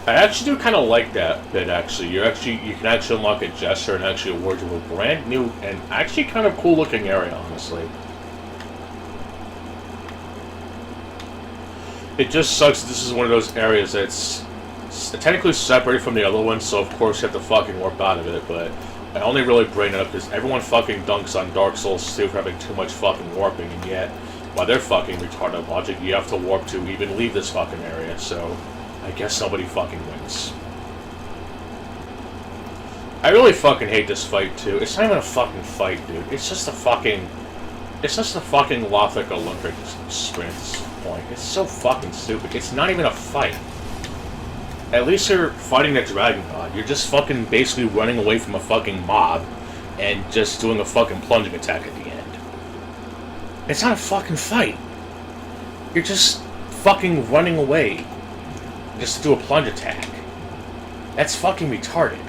I actually do kind of like that bit, actually. You can actually unlock a gesture and actually award you a brand new and actually kind of cool looking area, honestly. It just sucks that this is one of those areas that's technically separated from the other one, so of course you have to fucking warp out of it, but I only really bring it up because everyone fucking dunks on Dark Souls 2 for having too much fucking warping, and yet, by their fucking retarded logic, you have to warp to even leave this fucking area, so I guess somebody fucking wins. I really fucking hate this fight, too. It's not even a fucking fight, dude. It's just a fucking Lothic Olympic sprint at this point. It's so fucking stupid. It's not even a fight. At least you're fighting a dragon god. You're just fucking basically running away from a fucking mob and just doing a fucking plunging attack at the end. It's not a fucking fight. You're just fucking running away just to do a plunge attack. That's fucking retarded.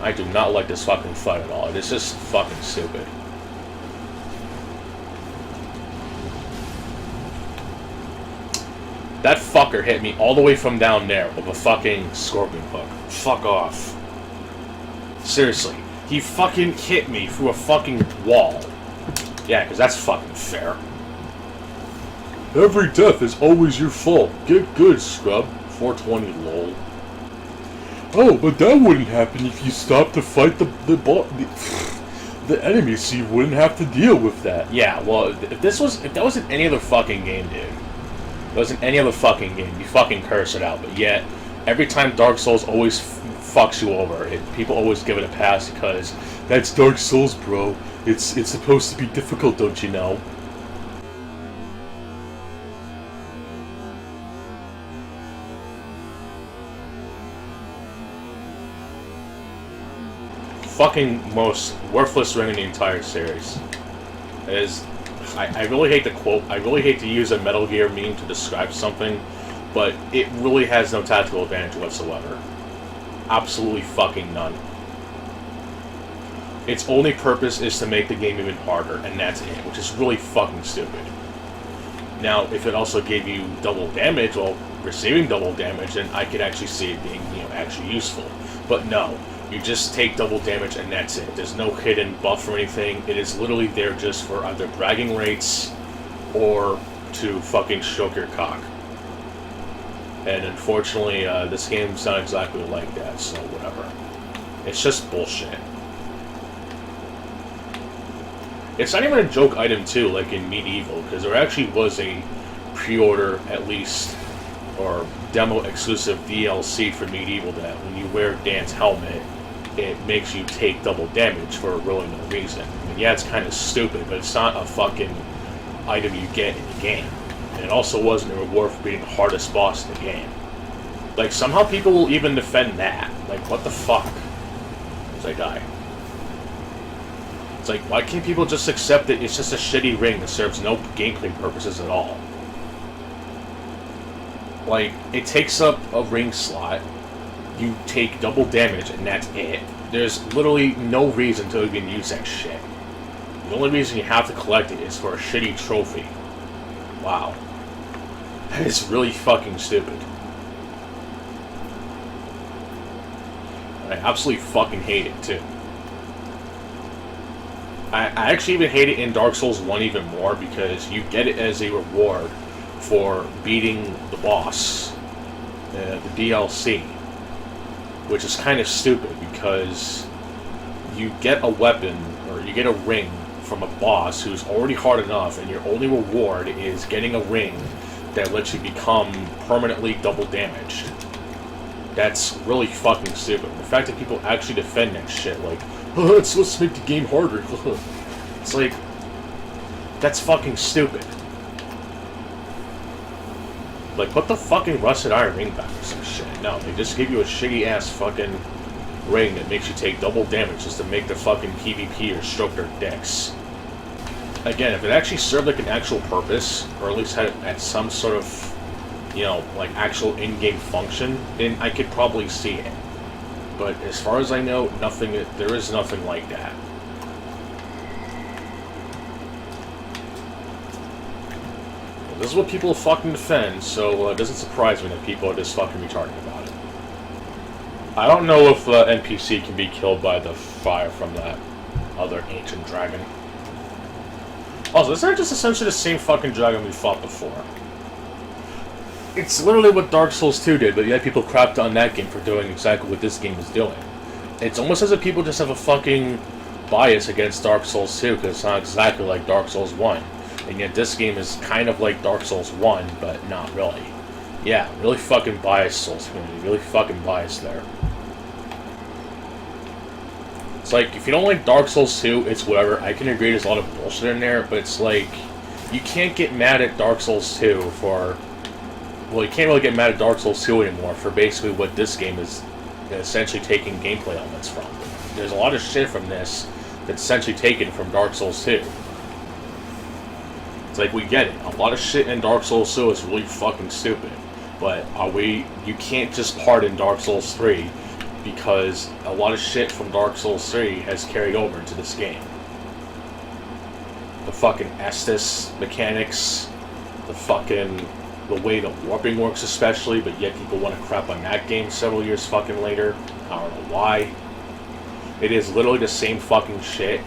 I do not like this fucking fight at all. It's just fucking stupid. That fucker hit me all the way from down there with a fucking scorpion hook. Fuck off. Seriously. He fucking hit me through a fucking wall. Yeah, because that's fucking fair. Every death is always your fault. Get good, scrub. 420 lol. Oh, but that wouldn't happen if you stopped to fight the enemy, so you wouldn't have to deal with that. Yeah, well, if that wasn't any other fucking game, dude. If it wasn't any other fucking game, you fucking curse it out. But yet, every time Dark Souls always fucks you over, people always give it a pass because that's Dark Souls, bro. It's supposed to be difficult, don't you know? Fucking most worthless ring in the entire series. I really hate to quote, I really hate to use a Metal Gear meme to describe something, but it really has no tactical advantage whatsoever. Absolutely fucking none. Its only purpose is to make the game even harder, and that's it, which is really fucking stupid. Now, if it also gave you double damage while receiving double damage, then I could actually see it being, actually useful. But no. You just take double damage and that's it. There's no hidden buff or anything. It is literally there just for either bragging rates or to fucking stroke your cock. And unfortunately, this game's not exactly like that, so whatever. It's just bullshit. It's not even a joke item too, like in Medieval, because there actually was a pre-order, at least, or demo exclusive DLC for Medieval that when you wear Dan's helmet, it makes you take double damage for really no reason. I mean, yeah, it's kind of stupid, but it's not a fucking item you get in the game. And it also wasn't a reward for being the hardest boss in the game. Like, somehow people will even defend that. Like, what the fuck? As I die. It's like, why can't people just accept that it's just a shitty ring that serves no gameplay purposes at all? Like, it takes up a ring slot, you take double damage, and that's it. There's literally no reason to even use that shit. The only reason you have to collect it is for a shitty trophy. Wow. That is really fucking stupid. I absolutely fucking hate it, too. I actually even hate it in Dark Souls 1 even more, because you get it as a reward for beating the boss, the DLC, which is kind of stupid because you get a weapon, or you get a ring from a boss who's already hard enough, and your only reward is getting a ring that lets you become permanently double damaged. That's really fucking stupid. The fact that people actually defend that shit, like, oh, it's supposed to make the game harder. It's like, that's fucking stupid. Like, put the fucking rusted iron ring back or some shit. No, they just give you a shitty-ass fucking ring that makes you take double damage just to make the fucking PvP or stroke their dicks. Again, if it actually served like an actual purpose, or at least had some sort of, like actual in-game function, then I could probably see it. But as far as I know, there is nothing like that. This is what people fucking defend, so it doesn't surprise me that people are just fucking retarded about it. I don't know if the NPC can be killed by the fire from that other ancient dragon. Also, isn't that just essentially the same fucking dragon we fought before? It's literally what Dark Souls 2 did, but yet people crapped on that game for doing exactly what this game is doing. It's almost as if people just have a fucking bias against Dark Souls 2, because it's not exactly like Dark Souls 1. And yet this game is kind of like Dark Souls 1, but not really. Yeah, really fucking biased, Souls community. Really fucking biased there. It's like, if you don't like Dark Souls 2, it's whatever. I can agree there's a lot of bullshit in there, but it's like, you can't get mad at Dark Souls 2 for... Well, you can't really get mad at Dark Souls 2 anymore for basically what this game is essentially taking gameplay elements from. There's a lot of shit from this that's essentially taken from Dark Souls 2. It's like, we get it. A lot of shit in Dark Souls 2 is really fucking stupid. But you can't just pardon Dark Souls 3 because a lot of shit from Dark Souls 3 has carried over into this game. The fucking Estus mechanics, the way the warping works especially, but yet people want to crap on that game several years fucking later. I don't know why. It is literally the same fucking shit.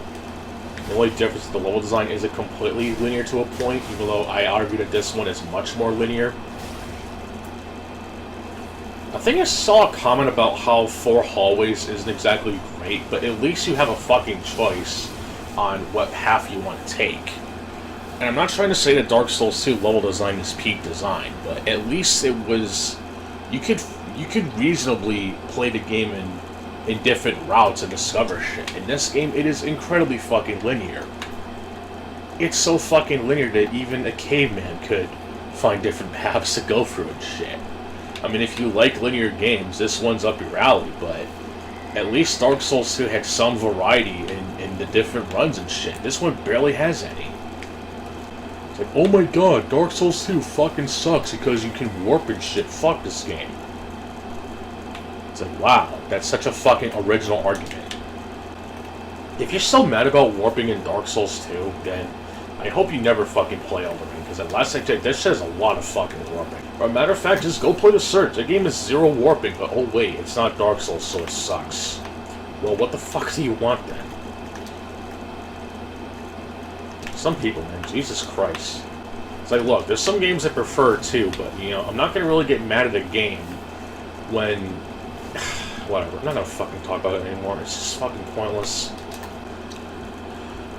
The only difference is the level design isn't completely linear to a point, even though I argue that this one is much more linear. I think I saw a comment about how 4 hallways isn't exactly great, but at least you have a fucking choice on what path you want to take. And I'm not trying to say that Dark Souls 2 level design is peak design, but at least it was... You could reasonably play the game in different routes and discover shit. In this game, it is incredibly fucking linear. It's so fucking linear that even a caveman could find different paths to go through and shit. I mean, if you like linear games, this one's up your alley, but at least Dark Souls 2 had some variety in the different runs and shit. This one barely has any. It's like, oh my god, Dark Souls 2 fucking sucks because you can warp and shit. Fuck this game. It's like, wow, that's such a fucking original argument. If you're so mad about warping in Dark Souls 2, then I hope you never fucking play Elden Ring, because at last I checked, this shit has a lot of fucking warping. Or, matter of fact, just go play the Surge. The game is 0 warping, but oh wait, it's not Dark Souls, so it sucks. Well, what the fuck do you want then? Some people, man, Jesus Christ. It's like, look, there's some games I prefer too, but, you know, I'm not gonna really get mad at a game when... Whatever, I'm not gonna fucking talk about it anymore, it's just fucking pointless.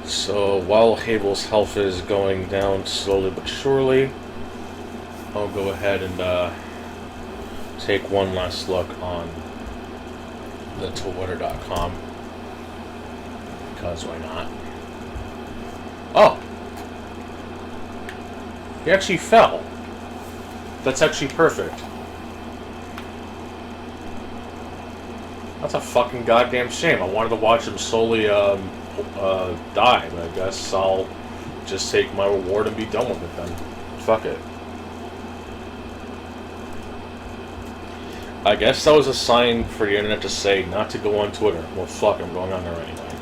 So, while Havel's health is going down slowly but surely, I'll go ahead and take one last look on the Twitter.com, because why not? Oh! He actually fell. That's actually perfect. That's a fucking goddamn shame. I wanted to watch him slowly die, but I guess I'll just take my reward and be done with it then. Fuck it. I guess that was a sign for the internet to say not to go on Twitter. Well, fuck, I'm going on there anyway.